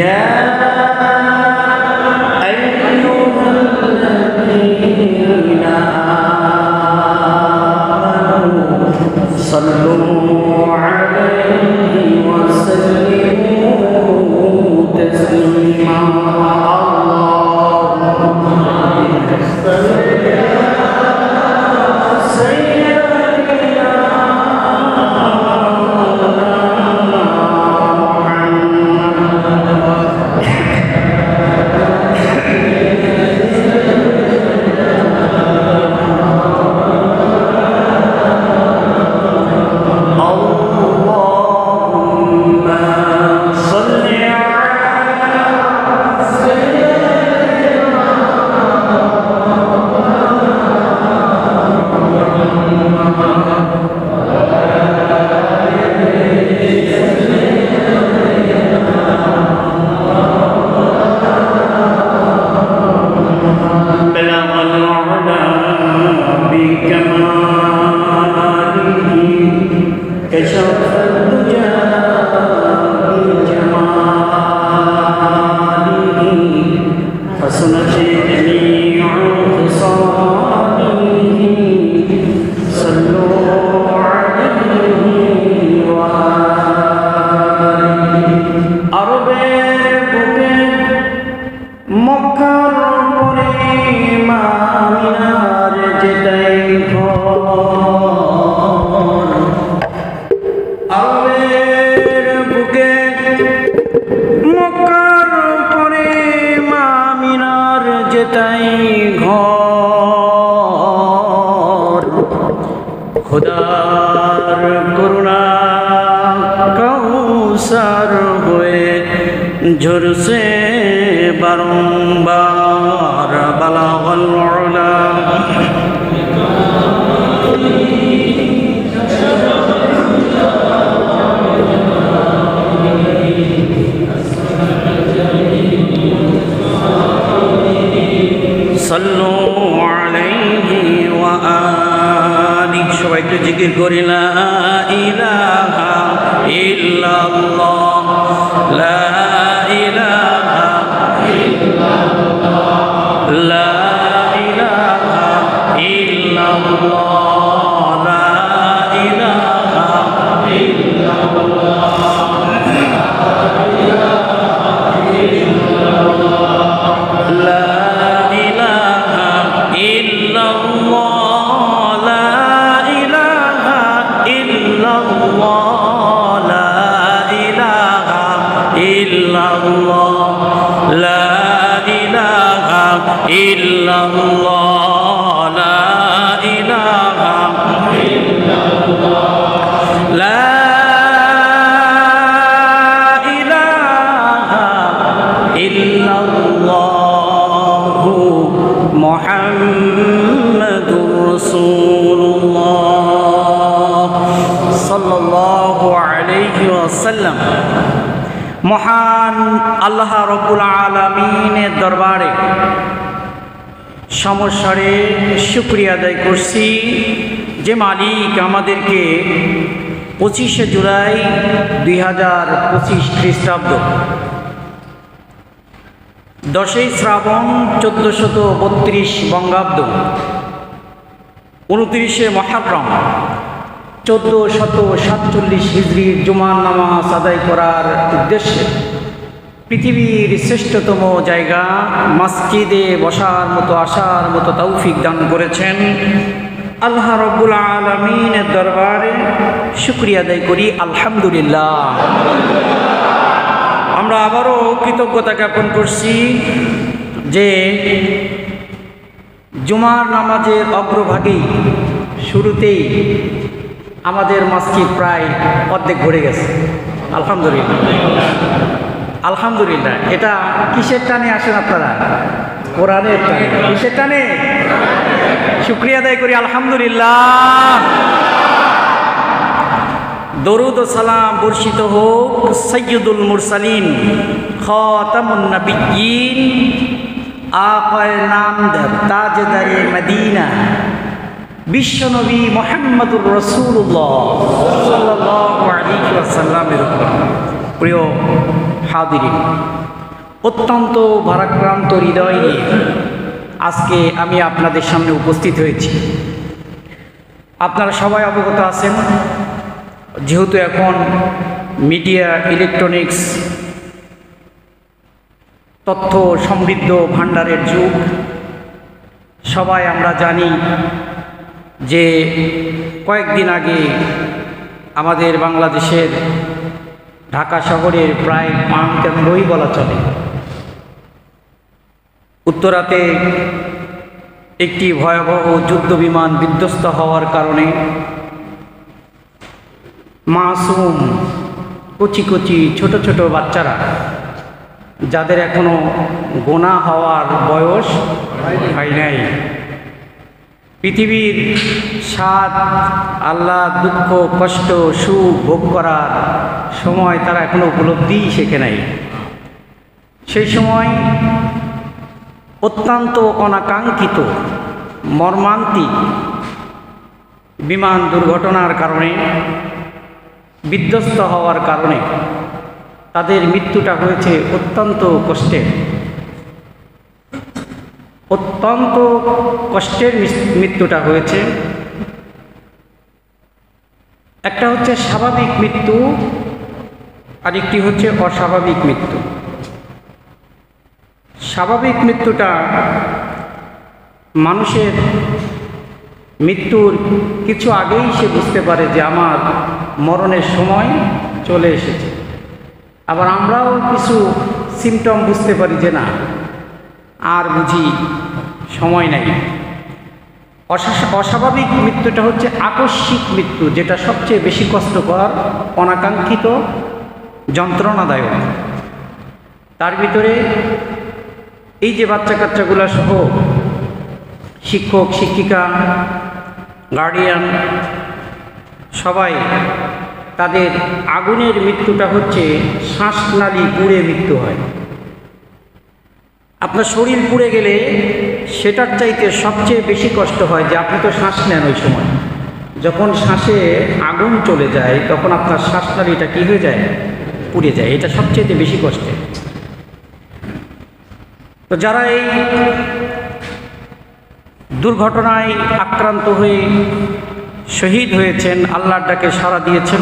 يا أيها الذين آمنوا صلوا عليه وسلموا تسليما खुदार करुणा कौसर हुए झुरसे बारंबार बलागल उला सल्लु अलैहि व आलिहि सबाई एकटु जिकिर करि ला इलाहा इल्लाल्लाह ला इलाहा इल्लाल्लाह ला इलाहा इल्लाल्लाह ला इलाहा इल्लाल्लाह ला illallah la ilaha illallah la ilaha illallah muhammadur rasulullah sallallahu alaihi wasallam মহান আল্লাহ রব্বুল আলামিনের দরবারে সমস্বরে শুকরিয়া আদায় করছি যে মালিক আমাদেরকে 25শে জুলাই 2025 খ্রিস্টাব্দ 10ই শ্রাবণ 1432 বঙ্গাব্দ 29শে মুহররম 1447 হিজরির জুমার নামাজ আদায় করার উদ্দেশ্যে পৃথিবীর শ্রেষ্ঠতম জায়গা মসজিদে বসার মতো আসার মতো তৌফিক দান করেছেন আল্লাহ রব্বুল আলামিনের দরবারে শুকরিয়া আদায় করি আলহামদুলিল্লাহ। আমরা আবারও কৃতজ্ঞতা জ্ঞাপন করছি যে জুমার নামাজের অগ্রভাগেই শুরুতেই আমাদের মসজিদ প্রায় অর্ধেক ভরে গেছে। আলহামদুলিল্লাহ আলহামদুলিল্লাহ। এটা কিসের টানে আসেন আপনারা? কোরআনের টানে। কিসের টানে? শুকরিয়া আদায় করি আলহামদুলিল্লাহ। দরুদ ও সালাম বর্ষিত হোক সৈয়দুল মুরসালিন খাতামুন নবিয়্যিন আকায়ে নামদার তাজদারে মদিনা বিশ্বনবী মুহাম্মদুর রাসূলুল্লাহ সাল্লাল্লাহু আলাইহি ওয়াসাল্লামের উপর। প্রিয় হাদিরিন, অত্যন্ত ভারাক্রান্ত হৃদয় নিয়ে আজকে আমি আপনাদের সামনে উপস্থিত হয়েছি। আপনারা সবাই অবগত আছেন, যেহেতু এখন মিডিয়া, ইলেকট্রনিক্স, তথ্য সমৃদ্ধ ভাণ্ডারের যুগ। সবাই আমরা জানি যে কয়েকদিন আগে আমাদের বাংলাদেশের ঢাকা শহরের প্রায় প্রাণকেন্দ্রই বলা চলে, উত্তরাতে একটি ভয়াবহ যুদ্ধ বিমান বিধ্বস্ত হওয়ার কারণে মাসুম কচি কচি ছোট ছোট বাচ্চারা, যাদের এখনো গোনা হওয়ার বয়স হয় নাই, পৃথিবীর স্বাদ, আহ্লাদ, দুঃখ, কষ্ট, সুখ ভোগ করার সময় তারা এখনো উপলব্ধিই শেখে নাই। সেই সময় অত্যন্ত অনাকাঙ্ক্ষিত মর্মান্তিক বিমান দুর্ঘটনার কারণে, বিধ্বস্ত হওয়ার কারণে তাদের মৃত্যুটা হয়েছে অত্যন্ত কষ্টের। অত্যন্ত কষ্টের মৃত্যুটা হয়েছে। একটা হচ্ছে স্বাভাবিক মৃত্যু, আর একটি হচ্ছে অস্বাভাবিক মৃত্যু। স্বাভাবিক মৃত্যুটা মানুষের মৃত্যুর কিছু আগেই সে বুঝতে পারে যে আমার মরণের সময় চলে এসেছে। আবার আমরাও কিছু সিমটম বুঝতে পারি যে না, আর বুঝি সময় নাই। অস্বাভাবিক মৃত্যুটা হচ্ছে আকস্মিক মৃত্যু, যেটা সবচেয়ে বেশি কষ্টকর, অনাকাঙ্ক্ষিত, যন্ত্রণাদায়ক। তার ভিতরে এই যে বাচ্চা কাচ্চাগুলো সহ শিক্ষক, শিক্ষিকা, গার্ডিয়ান সবাই, তাদের আগুনের মৃত্যুটা হচ্ছে শ্বাসনালী পুড়ে মৃত্যু হয়। আপনার শরীর পুড়ে গেলে সেটার চাইতে সবচেয়ে বেশি কষ্ট হয় যে আপনি তো শ্বাস নেন, ওই সময় যখন শ্বাসে আগুন চলে যায় তখন আপনার শ্বাসনালীটা কী হয়ে যায়? পুড়ে যায়। এটা সবচেয়ে বেশি কষ্টের। তো যারা এই দুর্ঘটনায় আক্রান্ত হয়ে শহীদ হয়েছেন, আল্লাহর ডাকে সাড়া দিয়েছেন,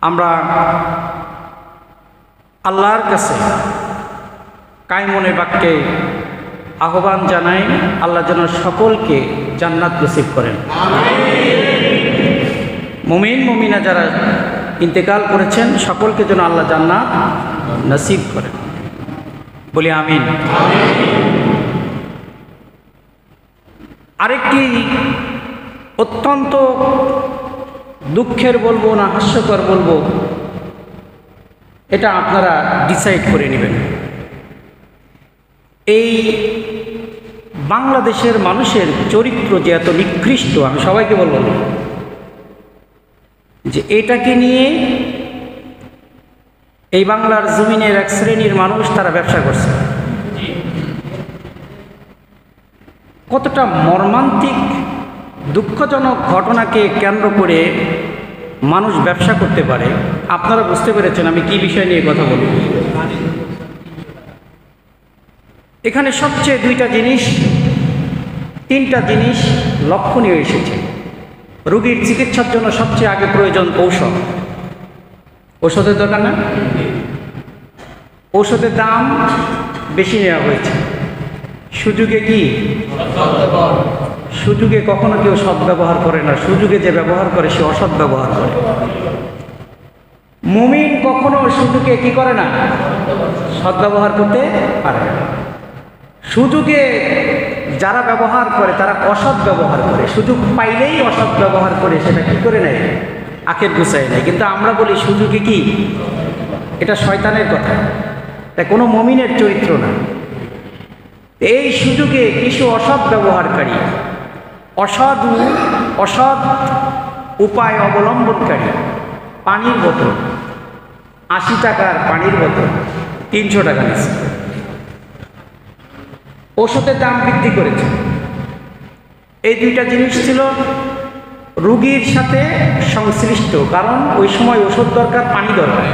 আমরা আল্লাহর কাছে কায়মনে বাক্যে আহ্বান জানাই, আল্লাহ যেন সকলকে জান্নাত নসিব করেন। মুমিন মুমিনা যারা ইন্তেকাল করেছেন সকলকে যেন আল্লাহ জান্নাত নসিব করেন, বলি আমিন। আরেকটি অত্যন্ত দুঃখের বলবো না হাস্যকর বলবো, এটা আপনারা ডিসাইড করে নেবেন। এই বাংলাদেশের মানুষের চরিত্র যে এত নিকৃষ্ট, আমি সবাইকে বলবো যে এটাকে নিয়ে এই বাংলার জমিনের এক শ্রেণীর মানুষ তারা ব্যবসা করছে। কতটা মর্মান্তিক দুঃখজনক ঘটনাকে কেন্দ্র করে মানুষ ব্যবসা করতে পারে আপনারা বুঝতে পেরেছেন আমি কি বিষয় নিয়ে কথা বলি। এখানে সবচেয়ে তিনটা জিনিস লক্ষণীয় এসেছে। রোগীর চিকিৎসার জন্য সবচেয়ে আগে প্রয়োজন ঔষধ। ঔষধের দরকার না? ঔষধের দাম বেশি নেওয়া হয়েছে। সুযোগে কি? সুযোগে কখনো কেউ সৎ ব্যবহার করে না, সুযোগে যে ব্যবহার করে সে অসৎ ব্যবহার করে। মুমিন কখনো সুযোগে কি করে না? সৎ ব্যবহার করতে পারে না। সুযোগে যারা ব্যবহার করে তারা অসৎ ব্যবহার করে, সুযোগ পাইলেই অসৎ ব্যবহার করে, সেটা কি করে নেয়? আখের গুছায় নেয়। কিন্তু আমরা বলি সুযোগে কি? এটা শয়তানের কথা, তাই কোনো মুমিনের চরিত্র না। এই সুযোগে কিছু অসৎ ব্যবহারকারী, অসৎ উপায় অবলম্বনকারী, পানির বোতল 80 টাকার পানির বোতল 300 টাকা নিচ্ছে। ওষুধের দাম বৃদ্ধি করেছে। এই দুইটা জিনিস ছিল রোগীর সাথে সংশ্লিষ্ট, কারণ ওই সময় ওষুধ দরকার, পানি দরকার।